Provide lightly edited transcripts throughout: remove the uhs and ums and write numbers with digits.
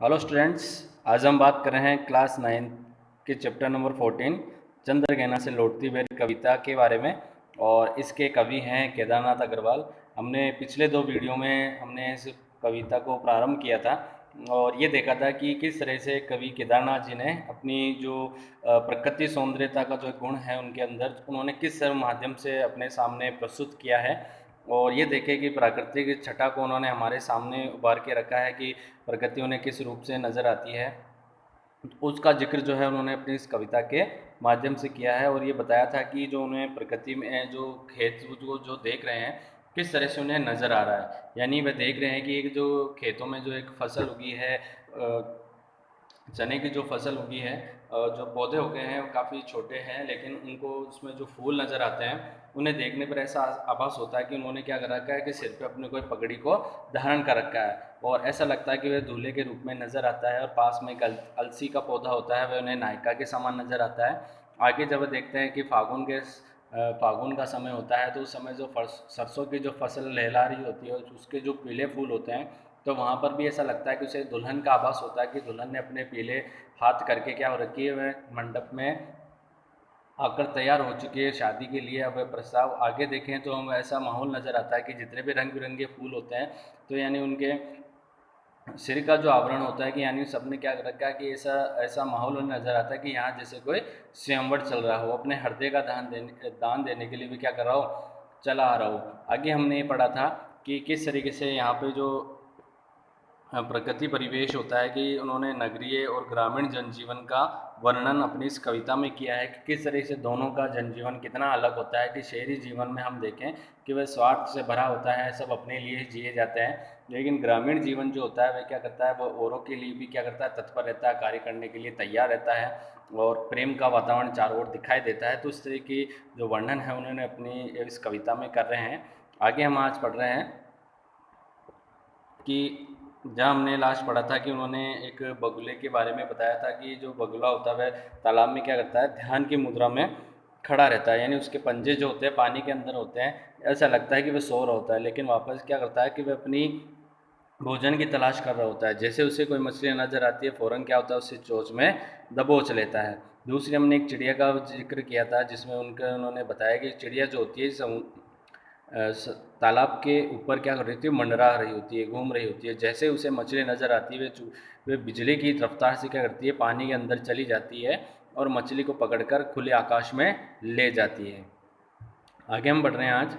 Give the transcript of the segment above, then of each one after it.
Hello students. आज हम बात कर रहे हैं क्लास 9 के चैप्टर नंबर 14 चंद्रघना से लौटती हुई कविता के बारे में। और इसके कवि हैं केदारनाथ अग्रवाल। हमने पिछले दो वीडियो में हमने इस कविता को प्रारंभ किया था और ये देखा था कि किस तरह से कवि केदारनाथ जी ने अपनी जो प्रकृति सौंदर्यता का जो गुण है उनके अंदर उन्होंने किस माध्यम से अपने सामने प्रस्तुत किया है। और ये देखें कि प्राकृतिक छटा को उन्होंने हमारे सामने उभार के रखा है कि प्रकृति उन्हें किस रूप से नज़र आती है। उसका जिक्र जो है उन्होंने अपनी इस कविता के माध्यम से किया है और ये बताया था कि जो उन्हें प्रकृति में जो खेत को जो देख रहे हैं किस तरह से उन्हें नज़र आ रहा है। यानी वह देख रहे हैं कि एक जो खेतों में जो एक फसल उगी है, चने की जो फसल उगी है, जो पौधे उगे हैं वो काफ़ी छोटे हैं, लेकिन उनको उसमें जो फूल नज़र आते हैं उन्हें देखने पर ऐसा आभास होता है कि उन्होंने क्या कर रखा है कि सिर पे अपने कोई पगड़ी को धारण कर रखा है और ऐसा लगता है कि वह दूल्हे के रूप में नज़र आता है। और पास में एक अलसी का पौधा होता है, वह उन्हें नायिका के समान नज़र आता है। आगे जब देखते हैं कि फागुन का समय होता है तो उस समय जो सरसों की जो फसल लहला रही होती है उसके जो पीले फूल होते हैं तो वहाँ पर भी ऐसा लगता है कि उसे दुल्हन का आभास होता है कि दुल्हन ने अपने पीले हाथ करके क्या हो रखी है, वह मंडप में आकर तैयार हो चुकी है शादी के लिए। अब वह प्रस्ताव आगे देखें तो हमें ऐसा माहौल नज़र आता है कि जितने भी रंग बिरंगे फूल होते हैं तो यानी उनके सिर का जो आवरण होता है कि यानी सबने क्या कर रखा है कि ऐसा ऐसा माहौल नज़र आता है कि यहाँ जैसे कोई स्वयंवर चल रहा हो, अपने हृदय का दान देने के लिए भी क्या कर रहा हो, चला आ रहा हो। आगे हमने ये पढ़ा था कि किस तरीके से यहाँ पे जो प्रकृति परिवेश होता है कि उन्होंने नगरीय और ग्रामीण जनजीवन का वर्णन अपनी इस कविता में किया है कि किस तरह से दोनों का जनजीवन कितना अलग होता है। कि शहरी जीवन में हम देखें कि वह स्वार्थ से भरा होता है, सब अपने लिए ही जिए जाते हैं, लेकिन ग्रामीण जीवन जो होता है वह क्या करता है, वह औरों के लिए भी क्या करता है, तत्पर रहता है, कार्य करने के लिए तैयार रहता है और प्रेम का वातावरण चारों ओर दिखाई देता है। तो इस तरह की जो वर्णन है उन्होंने अपनी इस कविता में कर रहे हैं। आगे हम आज पढ़ रहे हैं कि जहाँ हमने लास्ट पढ़ा था कि उन्होंने एक बगुले के बारे में बताया था कि जो बगुला होता है वह तालाब में क्या करता है, ध्यान की मुद्रा में खड़ा रहता है। यानी उसके पंजे जो होते हैं पानी के अंदर होते हैं, ऐसा लगता है कि वह सो रहा होता है, लेकिन वापस क्या करता है कि वह अपनी भोजन की तलाश कर रहा होता है। जैसे उसे कोई मछली नज़र आती है फ़ौरन क्या होता है, उससे चोंच में दबोच लेता है। दूसरी हमने एक चिड़िया का जिक्र किया था जिसमें उन्होंने बताया कि चिड़िया जो होती है तालाब के ऊपर क्या कर रही होती है, मंडरा रही होती है, घूम रही होती है। जैसे उसे मछली नज़र आती है वे बिजली की रफ्तार से क्या करती है, पानी के अंदर चली जाती है और मछली को पकड़कर खुले आकाश में ले जाती है। आगे हम बढ़ रहे हैं आज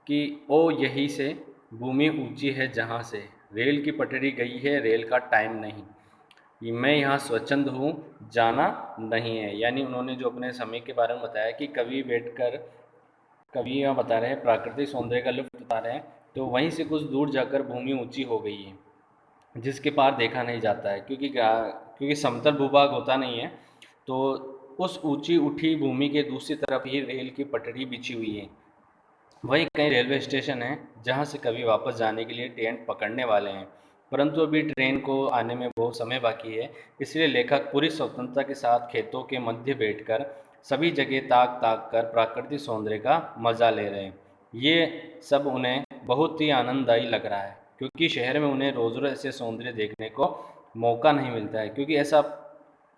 कि ओ यही से भूमि ऊंची है जहाँ से रेल की पटरी गई है, रेल का टाइम नहीं, मैं यहाँ स्वच्छंद हूँ, जाना नहीं है। यानी उन्होंने जो अपने समय के बारे में बताया कि कवि यहाँ बता रहे हैं प्राकृतिक सौंदर्य का लुत्फ उठा रहे हैं, तो वहीं से कुछ दूर जाकर भूमि ऊंची हो गई है जिसके पार देखा नहीं जाता है, क्योंकि समतल भूभाग होता नहीं है। तो उस ऊंची उठी भूमि के दूसरी तरफ ही रेल की पटड़ी बिछी हुई है। वहीं कई रेलवे स्टेशन हैं जहां से कभी वापस जाने के लिए ट्रेन पकड़ने वाले हैं, परंतु अभी ट्रेन को आने में बहुत समय बाकी है। इसलिए लेखक पूरी स्वतंत्रता के साथ खेतों के मध्य बैठकर सभी जगह ताक ताक कर प्राकृतिक सौंदर्य का मजा ले रहे हैं। ये सब उन्हें बहुत ही आनंददायी लग रहा है, क्योंकि शहर में उन्हें रोज रोज ऐसे सौंदर्य देखने को मौका नहीं मिलता है, क्योंकि ऐसा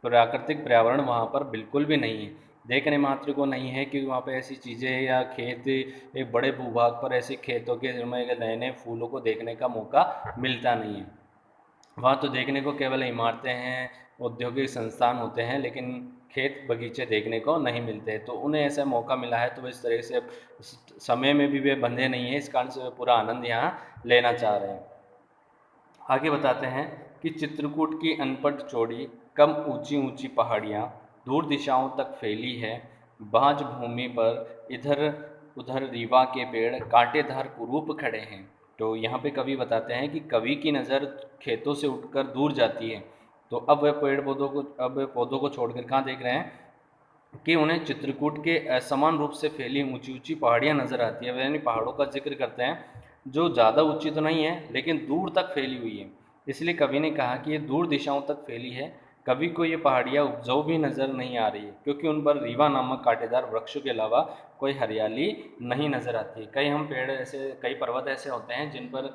प्राकृतिक पर्यावरण वहाँ पर बिल्कुल भी नहीं है, देखने मात्र को नहीं है। क्योंकि वहाँ पे ऐसी चीज़ें या खेत एक बड़े भूभाग पर ऐसे खेतों के में नए नए फूलों को देखने का मौका मिलता नहीं है। वहाँ तो देखने को केवल इमारतें हैं, औद्योगिक संस्थान होते हैं, लेकिन खेत बगीचे देखने को नहीं मिलते। तो उन्हें ऐसा मौका मिला है तो इस तरह से समय में भी वे बंधे नहीं हैं, इस कारण से वे पूरा आनंद यहाँ लेना चाह रहे हैं। आगे बताते हैं कि चित्रकूट की अनपट चौड़ी कम ऊंची ऊंची पहाड़ियाँ दूर दिशाओं तक फैली है, बाँझ भूमि पर इधर उधर रीवा के पेड़ कांटेदार कुरूप खड़े हैं। तो यहाँ पे कवि बताते हैं कि कवि की नज़र खेतों से उठकर दूर जाती है, तो अब वह पौधों को छोड़कर कहाँ देख रहे हैं कि उन्हें चित्रकूट के असमान रूप से फैली ऊंची ऊंची पहाड़ियाँ नज़र आती है। यानी पहाड़ों का जिक्र करते हैं जो ज़्यादा ऊंची तो नहीं है लेकिन दूर तक फैली हुई है। इसलिए कवि ने कहा कि ये दूर दिशाओं तक फैली है। कवि को ये पहाड़ियाँ उपजाऊ भी नज़र नहीं आ रही है, क्योंकि उन पर रीवा नामक कांटेदार वृक्षों के अलावा कोई हरियाली नहीं नज़र आती। कई पर्वत ऐसे होते हैं जिन पर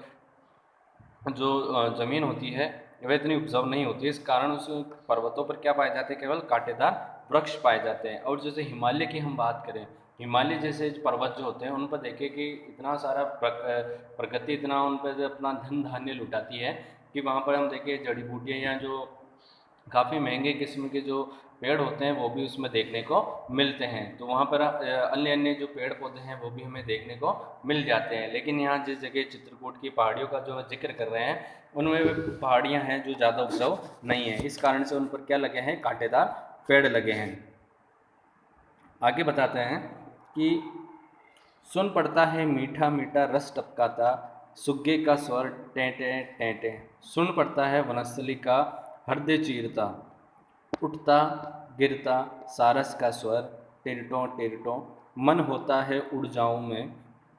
जो ज़मीन होती है वह इतनी उपजाऊ नहीं होती, इस कारण उस पर्वतों पर क्या पाए जाते हैं, केवल कांटेदार वृक्ष पाए जाते हैं। और जैसे हिमालय की हम बात करें, हिमालय जैसे पर्वत जो होते हैं उन पर देखें कि इतना सारा प्रकृति इतना उन पर अपना धन धान्य लुटाती है कि वहाँ पर हम देखें जड़ी बूटियाँ या जो काफ़ी महंगे किस्म के जो पेड़ होते हैं वो भी उसमें देखने को मिलते हैं। तो वहाँ पर अन्य अन्य जो पेड़ पौधे हैं वो भी हमें देखने को मिल जाते हैं। लेकिन यहाँ जिस जगह चित्रकूट की पहाड़ियों का जो जिक्र कर रहे हैं उनमें वे पहाड़ियाँ हैं जो ज़्यादा उपजाऊ नहीं है, इस कारण से उन पर क्या लगे हैं, कांटेदार पेड़ लगे हैं। आगे बताते हैं कि सुन पड़ता है मीठा मीठा रस टपकाता, सुग्गे का स्वर टेंटे टेंटे। सुन पड़ता है वनस्थली का हृदय चीरता, उठता गिरता सारस का स्वर टिरटों टिरटों। मन होता है उड़ जाऊं मैं,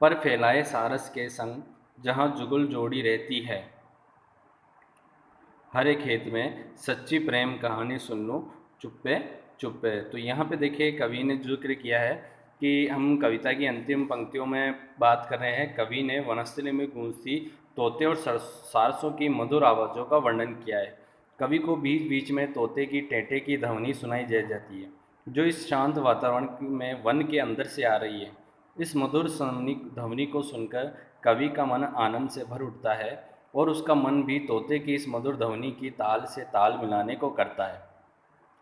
पर फैलाए सारस के संग, जहाँ जुगल जोड़ी रहती है। हर एक खेत में सच्ची प्रेम कहानी सुन लूँ चुप्पे चुप्पे। तो यहाँ पे देखिए कवि ने जिक्र किया है कि हम कविता की अंतिम पंक्तियों में बात कर रहे हैं। कवि ने वनस्थली में गूंजती तोते और सारसों की मधुर आवाज़ों का वर्णन किया है। कवि को बीच बीच में तोते की टेंटे की ध्वनि सुनाई दे जाती है, जो इस शांत वातावरण में वन के अंदर से आ रही है। इस मधुर ध्वनि को सुनकर कवि का मन आनंद से भर उठता है और उसका मन भी तोते की इस मधुर ध्वनि की ताल से ताल मिलाने को करता है।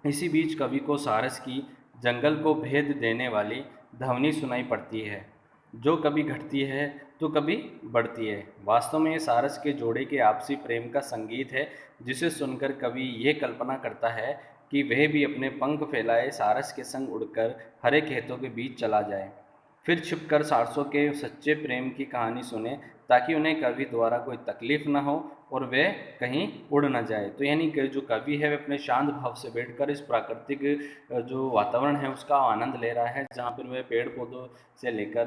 इसी बीच कवि को सारस की जंगल को भेद देने वाली ध्वनि सुनाई पड़ती है, जो कभी घटती है तो कभी बढ़ती है। वास्तव में ये सारस के जोड़े के आपसी प्रेम का संगीत है, जिसे सुनकर कवि ये कल्पना करता है कि वह भी अपने पंख फैलाए सारस के संग उड़कर हरे खेतों के बीच चला जाए, फिर छिपकर सारसों के सच्चे प्रेम की कहानी सुने, ताकि उन्हें कवि द्वारा कोई तकलीफ न हो और वे कहीं उड़ न जाए। तो यानी कि जो कवि है वह अपने शांत भाव से बैठकर इस प्राकृतिक जो वातावरण है उसका आनंद ले रहा है, जहाँ पर वह पेड़ पौधों से लेकर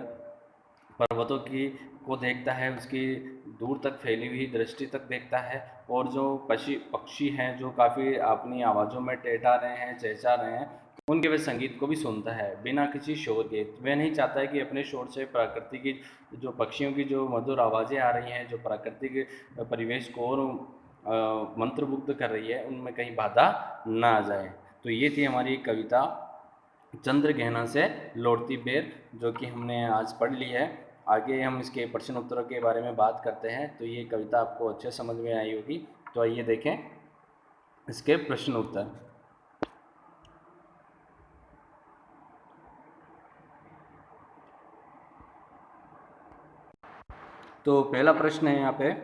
पर्वतों की को देखता है, उसकी दूर तक फैली हुई दृष्टि तक देखता है, और जो पक्षी हैं जो काफ़ी अपनी आवाज़ों में टेहटा रहे हैं, चहचहा रहे हैं, उनके वह संगीत को भी सुनता है बिना किसी शोर के। वह नहीं चाहता है कि अपने शोर से प्रकृति की जो पक्षियों की जो मधुर आवाज़ें आ रही हैं, जो प्राकृतिक परिवेश को और मंत्रमुग्ध कर रही है, उनमें कहीं बाधा ना आ जाए। तो ये थी हमारी कविता चंद्रगहना से लौटती बेर, जो कि हमने आज पढ़ ली है। आगे हम इसके प्रश्न उत्तरों के बारे में बात करते हैं। तो ये कविता आपको अच्छे समझ में आई होगी। तो आइए देखें इसके प्रश्न उत्तर। तो पहला प्रश्न है यहाँ पे,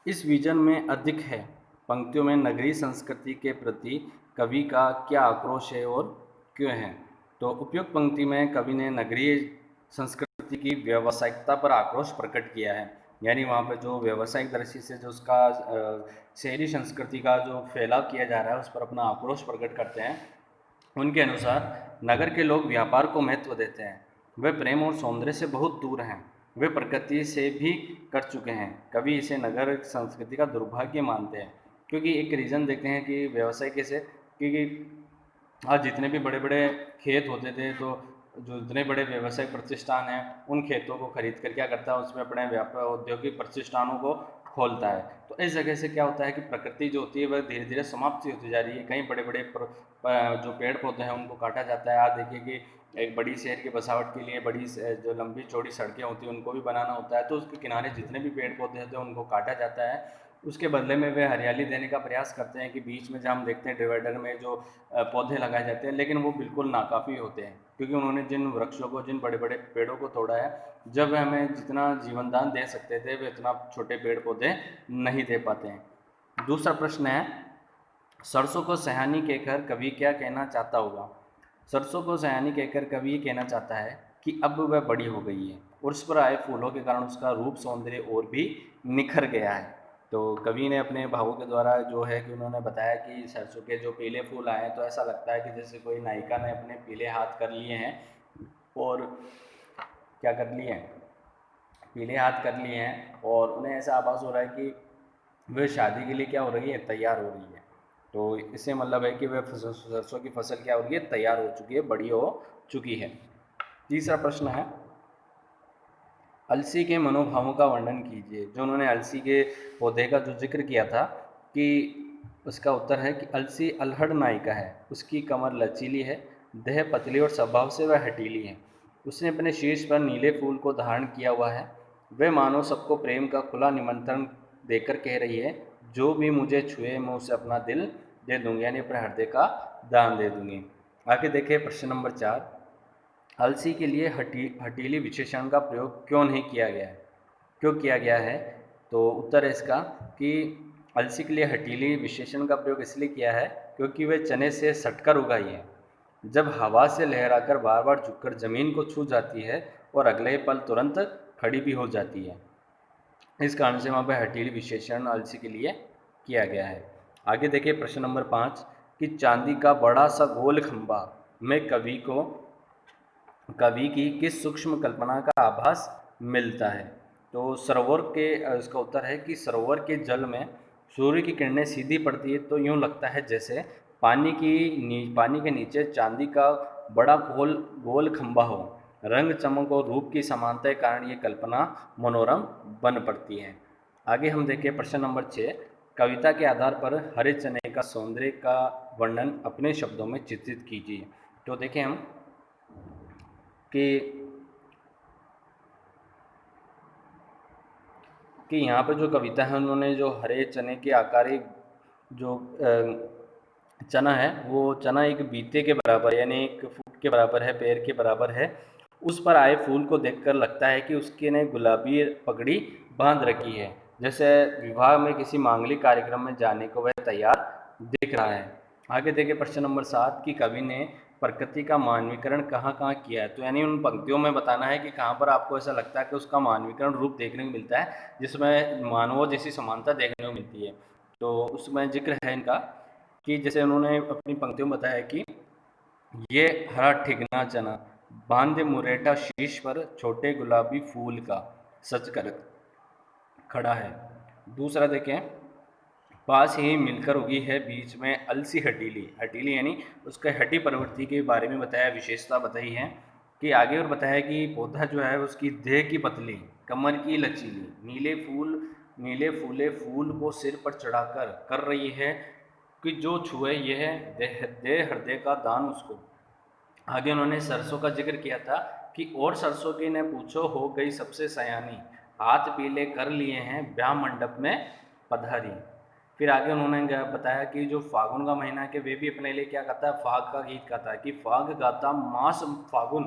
इस विजन में अधिक है पंक्तियों में नगरीय संस्कृति के प्रति कवि का क्या आक्रोश है और क्यों है। तो उपयुक्त पंक्ति में कवि ने नगरीय संस्कृति की व्यावसायिकता पर आक्रोश प्रकट किया है, यानी वहाँ पर जो व्यावसायिक दृष्टि से जो उसका शहरी संस्कृति का जो फैलाव किया जा रहा है उस पर अपना आक्रोश प्रकट करते हैं। उनके अनुसार नगर के लोग व्यापार को महत्व देते हैं, वे प्रेम और सौंदर्य से बहुत दूर हैं, वे प्रकृति से भी कट चुके हैं। कवि इसे नगर संस्कृति का दुर्भाग्य मानते हैं, क्योंकि एक रीज़न देखते हैं कि व्यवसाय कैसे, क्योंकि आज जितने भी बड़े बड़े खेत होते थे, तो जो इतने बड़े व्यावसायिक प्रतिष्ठान हैं उन खेतों को खरीद कर क्या करता है, उसमें अपने व्यापार औद्योगिक प्रतिष्ठानों को खोलता है। तो इस जगह से क्या होता है कि प्रकृति जो होती है वह धीरे धीरे समाप्त होती जा रही है। कई बड़े बड़े जो पेड़ पौधे हैं उनको काटा जाता है। आज देखिए कि एक बड़ी शहर की बसावट के लिए बड़ी जो लंबी चौड़ी सड़कें होती हैं उनको भी बनाना होता है, तो उसके किनारे जितने भी पेड़ पौधे होते हैं उनको काटा जाता है। उसके बदले में वे हरियाली देने का प्रयास करते हैं कि बीच में जहाँ हम देखते हैं डिवाइडर में जो पौधे लगाए जाते हैं, लेकिन वो बिल्कुल नाकाफ़ी होते हैं, क्योंकि उन्होंने जिन वृक्षों को, जिन बड़े बड़े पेड़ों को तोड़ा है, जब हमें जितना जीवन दान दे सकते थे वे इतना छोटे पेड़ पौधे नहीं दे पाते हैं। दूसरा प्रश्न है, सरसों को सयानी कहकर कवि क्या कहना चाहता होगा। सरसों को सयानी कहकर कवि ये कहना चाहता है कि अब वह बड़ी हो गई है और उस पर आए फूलों के कारण उसका रूप सौंदर्य और भी निखर गया है। तो कवि ने अपने भावों के द्वारा जो है कि उन्होंने बताया कि सरसों के जो पीले फूल आए हैं तो ऐसा लगता है कि जैसे कोई नायिका ने अपने पीले हाथ कर लिए हैं, और क्या कर लिए हैं, पीले हाथ कर लिए हैं, और उन्हें ऐसा आभास हो रहा है कि वह शादी के लिए क्या हो रही है, तैयार हो रही है। तो इससे मतलब है कि वह सरसों की फसल क्या हो रही है, तैयार हो चुकी है, बड़ी हो चुकी है। तीसरा प्रश्न है, अलसी के मनोभावों का वर्णन कीजिए। जो उन्होंने अलसी के पौधे का जो जिक्र किया था कि उसका उत्तर है कि अलसी अल्हड़ नायिका है, उसकी कमर लचीली है, देह पतली और स्वभाव से वह हठीली है। उसने अपने शीर्ष पर नीले फूल को धारण किया हुआ है। वह मानो सबको प्रेम का खुला निमंत्रण देकर कह रही है, जो भी मुझे छुए मैं उसे अपना दिल दे दूंगी, यानी अपने हृदय का दान दे दूंगी। आगे देखिए प्रश्न नंबर 4, अलसी के लिए हठीली विशेषण का प्रयोग क्यों नहीं किया गया है? क्यों किया गया है? तो उत्तर है इसका कि अलसी के लिए हठीली विशेषण का प्रयोग इसलिए किया है क्योंकि वे चने से सटकर उगाई है। जब हवा से लहराकर बार बार झुककर जमीन को छू जाती है और अगले पल तुरंत खड़ी भी हो जाती है। इस कारण से वहाँ पर हठीली विशेषण अलसी के लिए किया गया है। आगे देखिए प्रश्न नंबर 5 कि चांदी का बड़ा सा गोल खंभा में कवि की किस सूक्ष्म कल्पना का आभास मिलता है? तो सरोवर के इसका उत्तर है कि सरोवर के जल में सूर्य की किरणें सीधी पड़ती है तो यूँ लगता है जैसे पानी के नीचे चांदी का बड़ा गोल खंभा हो। रंग चमक और रूप की समानता के कारण ये कल्पना मनोरम बन पड़ती है। आगे हम देखें प्रश्न नंबर 6, कविता के आधार पर हरे चने का सौंदर्य का वर्णन अपने शब्दों में चित्रित कीजिए। तो देखें हम कि यहाँ पर जो कविता है उन्होंने जो हरे चने के आकारी जो चना है वो चना एक बीते के बराबर यानी 1 फुट के बराबर है, पैर के बराबर है। उस पर आए फूल को देखकर लगता है कि उसके ने गुलाबी पगड़ी बांध रखी है, जैसे विवाह में किसी मांगलिक कार्यक्रम में जाने को वह तैयार दिख रहा है। आगे देखिए प्रश्न नंबर 7 कि कवि ने प्रकृति का मानवीकरण कहाँ कहाँ किया है। तो यानी उन पंक्तियों में बताना है कि कहाँ पर आपको ऐसा लगता है कि उसका मानवीकरण रूप देखने को मिलता है जिसमें मानवों जैसी समानता देखने को मिलती है। तो उसमें जिक्र है इनका कि जैसे उन्होंने अपनी पंक्तियों में बताया कि ये हरा ठिगना चना बांधे मुरेठा शीश पर छोटे गुलाबी फूल का सच कर खड़ा है। दूसरा देखें, पास ही मिलकर उगी है बीच में अलसी हटीली। हटीली यानी उसके हटी प्रवृत्ति के बारे में बताया, विशेषता बताई है कि आगे और बताया कि पौधा जो है उसकी देह की पतली, कमर की लचीली, नीले फूले फूल को सिर पर चढ़ाकर कर रही है कि जो छुए यह दे हृदय का दान उसको। आगे उन्होंने सरसों का जिक्र किया था कि और सरसों की ने पूछो हो गई सबसे सयानी, हाथ पीले कर लिए हैं ब्याह मंडप में पधारी। फिर आगे उन्होंने बताया कि जो फागुन का महीना है कि वे भी अपने लिए क्या कहता है, फाग का गीत गाता है कि फाग गाता मास फागुन।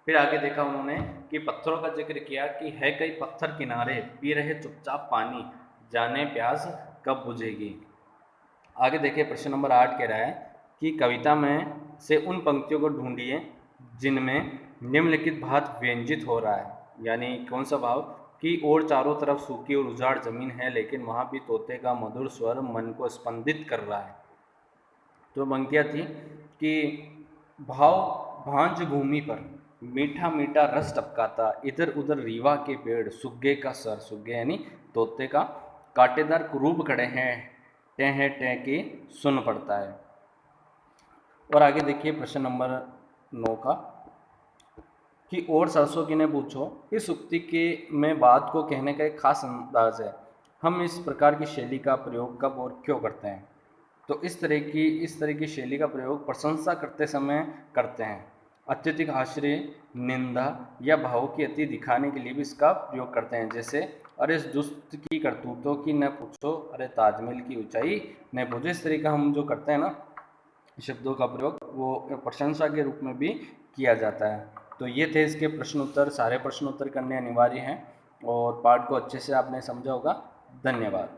फिर आगे देखा उन्होंने कि पत्थरों का जिक्र किया कि है कई पत्थर किनारे पी रहे चुपचाप पानी, जाने प्यास कब बुझेगी। आगे देखिए प्रश्न नंबर 8 कह रहा है कि कविता में से उन पंक्तियों को ढूंढिए जिनमें निम्नलिखित भाव व्यंजित हो रहा है। यानी कौन सा भाव कि और चारों तरफ सूखी और उजाड़ जमीन है लेकिन वहाँ भी तोते का मधुर स्वर मन को स्पंदित कर रहा है। तो पंक्तियाँ थी कि भाव भांज भूमि पर मीठा मीठा रस टपकाता, इधर उधर रीवा के पेड़ सुग्गे का सर, सुग्गे यानी तोते का कांटेदार कुरूप खड़े हैं, टें के सुन पड़ता है। और आगे देखिए प्रश्न नंबर 9 का कि और सरसों की ने पूछो, इस उक्ति के में बात को कहने का एक खास अंदाज है। हम इस प्रकार की शैली का प्रयोग कब और क्यों करते हैं? तो इस तरह की शैली का प्रयोग प्रशंसा करते समय करते हैं। अत्यधिक आश्चर्य, निंदा या भाव की अति दिखाने के लिए भी इसका प्रयोग करते हैं। जैसे अरे इस दुष्ट की करतूतों की न पूछो, अरे ताजमहल की ऊंचाई न पूछो। इस तरह का हम जो करते हैं ना शब्दों का प्रयोग, वो प्रशंसा के रूप में भी किया जाता है। तो ये थे इसके प्रश्न उत्तर। सारे प्रश्न उत्तर करने अनिवार्य हैं और पाठ को अच्छे से आपने समझा होगा। धन्यवाद।